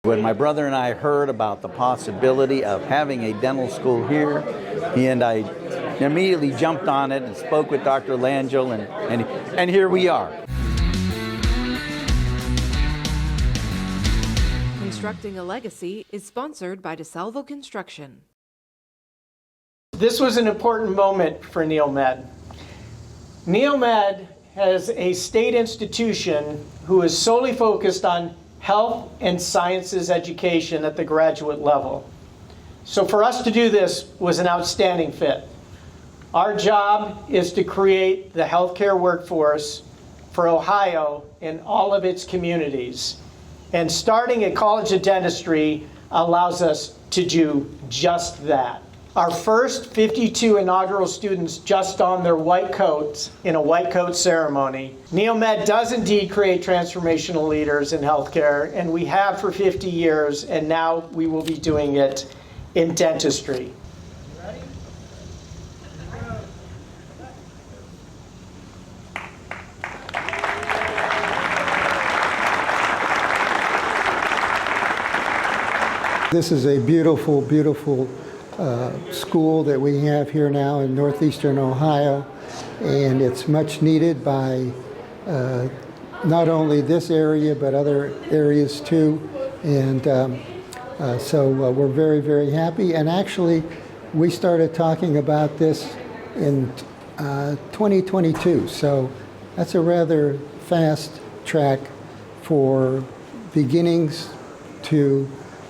When my brother and I heard about the possibility of having a dental school here, he and I immediately jumped on it and spoke with Dr. Langell, and here we are. Constructing a Legacy is sponsored by DeSalvo Construction. This was an important moment for NEOMED. NEOMED has a state institution who is solely focused on health and sciences education at the graduate level. So for us to do this was an outstanding fit. Our job is to create the healthcare workforce for Ohio and all of its communities. And starting at College of Dentistry allows us to do just that. Our first 52 inaugural students just donned their white coats in a white coat ceremony. NEOMED does indeed create transformational leaders in healthcare, and we have for 50 years, and now we will be doing it in dentistry. Ready? This is a beautiful, beautiful school that we have here now in northeastern Ohio, and it's much needed by not only this area but other areas too, and so we're very, very happy. And actually we started talking about this in 2022, so that's a rather fast track for beginnings to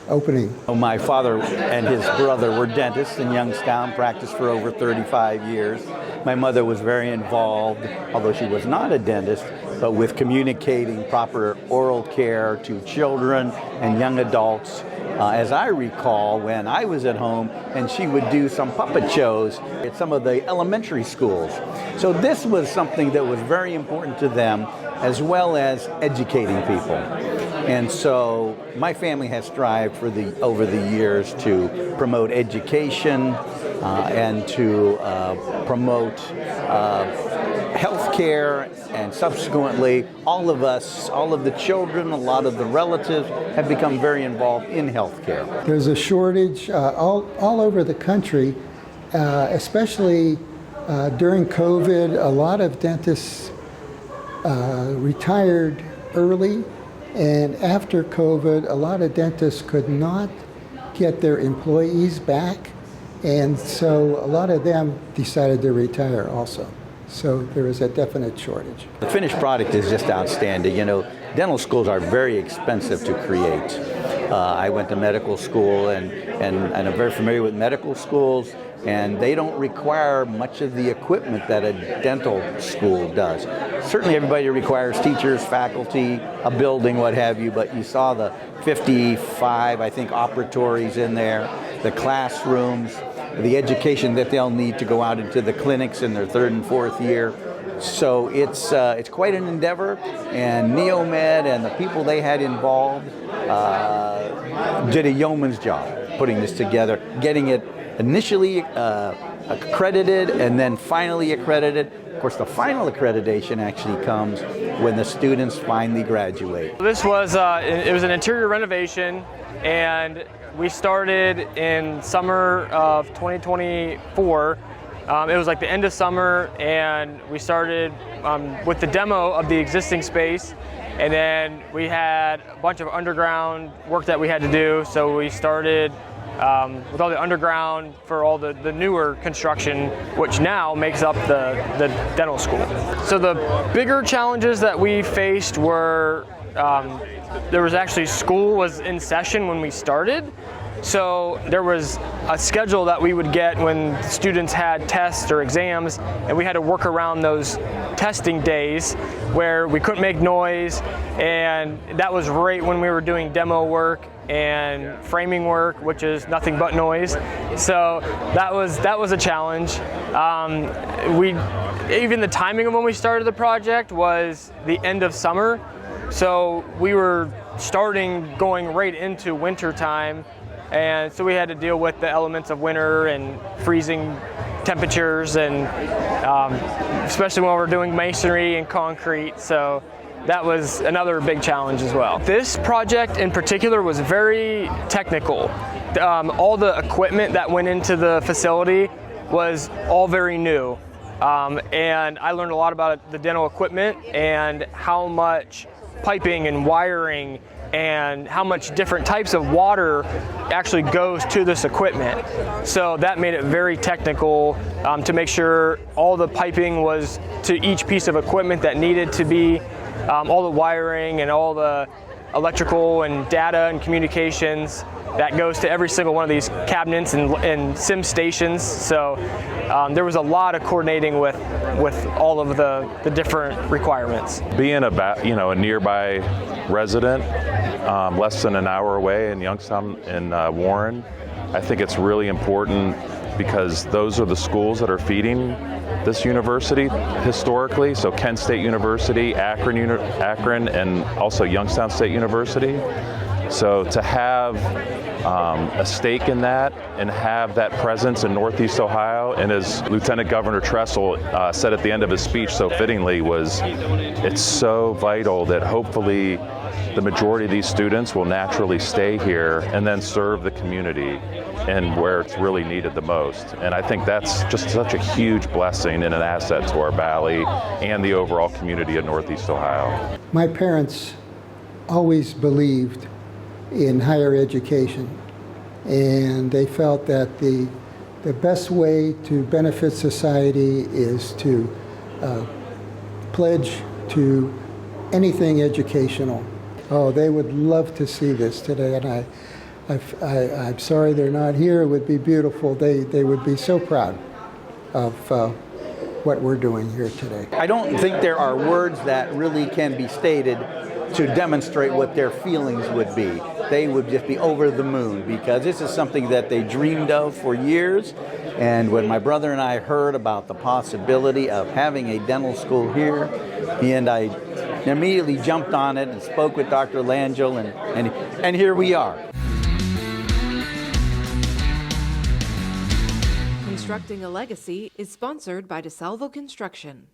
opening. My father and his brother were dentists in Youngstown, practiced for over 35 years. My mother was very involved, although she was not a dentist, but with communicating proper oral care to children and young adults. As I recall, when I was at home, and she would do some puppet shows at some of the elementary schools. So this was something that was very important to them, as well as educating people. And so my family has strived over the years to promote education and to promote health care, and subsequently all of us, all of the children, a lot of the relatives have become very involved in health care. There's a shortage all over the country, especially during COVID. A lot of dentists retired early, and after COVID, a lot of dentists could not get their employees back, and so a lot of them decided to retire also. So there is a definite shortage. The finished product is just outstanding. You know, dental schools are very expensive to create. I went to medical school and I'm very familiar with medical schools, and they don't require much of the equipment that a dental school does. Certainly everybody requires teachers, faculty, a building, what have you, but you saw the 55, I think, operatories in there, the classrooms, the education that they'll need to go out into the clinics in their third and fourth year. So it's quite an endeavor, and NEOMED and the people they had involved did a yeoman's job putting this together, getting it initially accredited and then finally accredited. Of course, the final accreditation actually comes when the students finally graduate. This was it was an interior renovation, and we started in summer of 2024. It was like the end of summer, and we started with the demo of the existing space, and then we had a bunch of underground work that we had to do. So we started with all the underground for all the newer construction, which now makes up the dental school. So the bigger challenges that we faced were there was actually school was in session when we started. So there was a schedule that we would get when students had tests or exams, and we had to work around those testing days where we couldn't make noise, and that was right when we were doing demo work and framing work, which is nothing but noise. So that was a challenge. Even the timing of when we started the project was the end of summer, so we were going right into winter time. And so we had to deal with the elements of winter and freezing temperatures, and especially when we're doing masonry and concrete. So that was another big challenge as well. This project in particular was very technical. All the equipment that went into the facility was all very new. And I learned a lot about the dental equipment and how much piping and wiring and how much different types of water actually goes to this equipment. So that made it very technical to make sure all the piping was to each piece of equipment that needed to be, all the wiring and all the electrical and data and communications that goes to every single one of these cabinets and sim stations. So there was a lot of coordinating with all of the different requirements. Being a nearby resident, less than an hour away in Youngstown and Warren, I think it's really important because those are the schools that are feeding this university historically. So Kent State University, Akron, and also Youngstown State University. So to have a stake in that and have that presence in Northeast Ohio, and as Lieutenant Governor Tressel said at the end of his speech so fittingly, it's so vital that hopefully the majority of these students will naturally stay here and then serve the community and where it's really needed the most. And I think that's just such a huge blessing and an asset to our valley and the overall community of Northeast Ohio. My parents always believed in higher education, and they felt that the best way to benefit society is to pledge to anything educational. Oh, they would love to see this today, and I'm sorry they're not here. It would be beautiful. They would be so proud of what we're doing here today. I don't think there are words that really can be stated to demonstrate what their feelings would be. They would just be over the moon because this is something that they dreamed of for years. And when my brother and I heard about the possibility of having a dental school here, he and I immediately jumped on it and spoke with Dr. Langell, and here we are. Constructing a Legacy is sponsored by DeSalvo Construction.